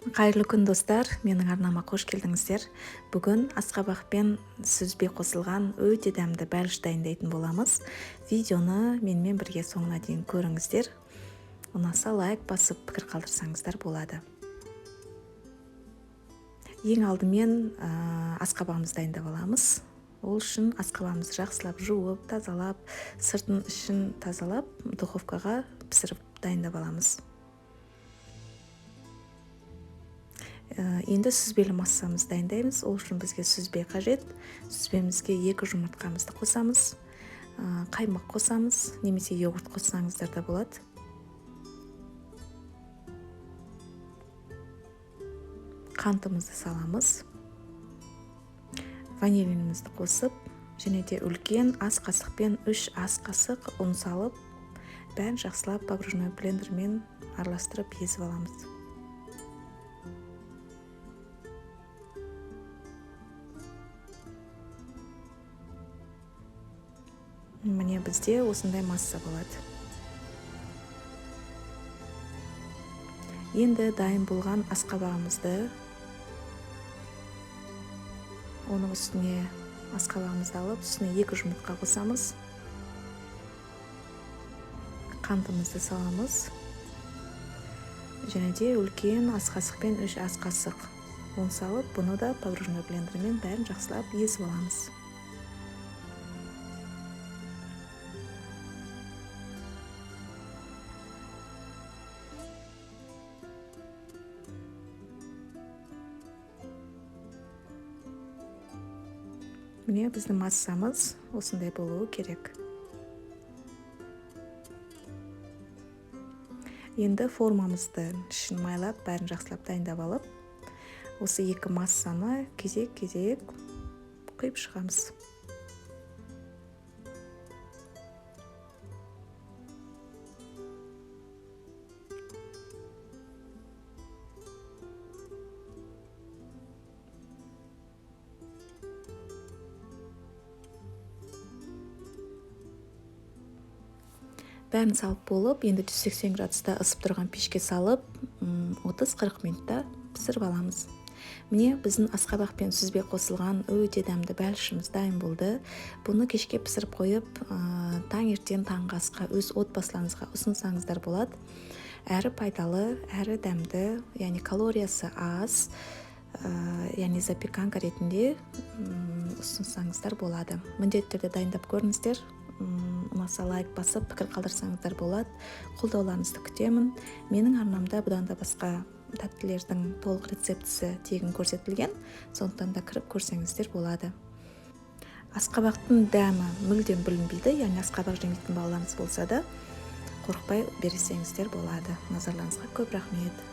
Қайырлы күн достар, менің арнама қош келдіңіздер. Бүгін асқабақ пен сүзбе қосылған өте дәмді бәліш дайындайтын боламыз. Видеоны менімен бірге соңына дейін көріңіздер. Ұнаса лайк басып пікір қалдырсаңыздар болады. Ең алдымен асқабағымызды дайындап аламыз. Ол үшін асқабағымызды жақсылап жуып, тазалап, сыртын ішін тазалап, духовкаға пісіріп дайындап аламыз. Енді сүзбелі массамызды дайындаймыз. Ол үшін бізге сүзбе қажет. Сүзбемізге 2 жұмыртқамызды қосамыз. Қаймақ қосамыз, немесе йогурт қоссаңыздар да болады. Қантымызды саламыз. Ванилинімізді қосып, және де үлкен ас қасықпен 3 ас қасық ұн салып, бәрін жақсылап погружной блендермен араластырып езіп аламыз. Міне бізде осындай масса болады. Енді дайын болған асқабағымызды оның үстіне асқабағымызды алып, үстіне 2 жұмыртқа қосамыз. Қантымызды саламыз. Және де үлкен ас қасықпен 3 ас қасық ұн салып, бұны да погружной блендермен бәрін жақсылап езіп аламыз. Міне біздің массамыз осындай болуы керек. Енді формамызды ішін майлап, бәрін жақсылап дайындап алып, осы 2 массаны кезек-кезек құйып шығамыз. Бәрін салып болып, енді 180 градуста ысып тұрған пешке салып, 30-40 минутта пісіріп аламыз. Міне біздің асқабақ пен сүзбе қосылған өте дәмді бәлішіміз дайын болды. Бұны кешке пісіріп қойып, таңертең таңғы асқа өз отбасыларыңызға ұсынсаңыздар болады. Әрі пайдалы, әрі дәмді, яғни калориясы аз, яғни запеканка ретінде ұсынсаңыздар болады. Міндетті түрде дайындап көріңіздер. Ұнаса лайк басып, пікір қалдырсаңыздар болады. Қолдауларыңызды күтемін. Менің арнамда бұдан да басқа тәттілердің толық рецептісі тегін көрсетілген, сондықтан да кіріп көрсеңіздер болады. Асқабақтың дәмі мүлдем білінбейді, яғни асқабақ жемейтін балаларыңыз болса да, қорықпай берсеңіздер болады. Назарларыңызға көп рахмет.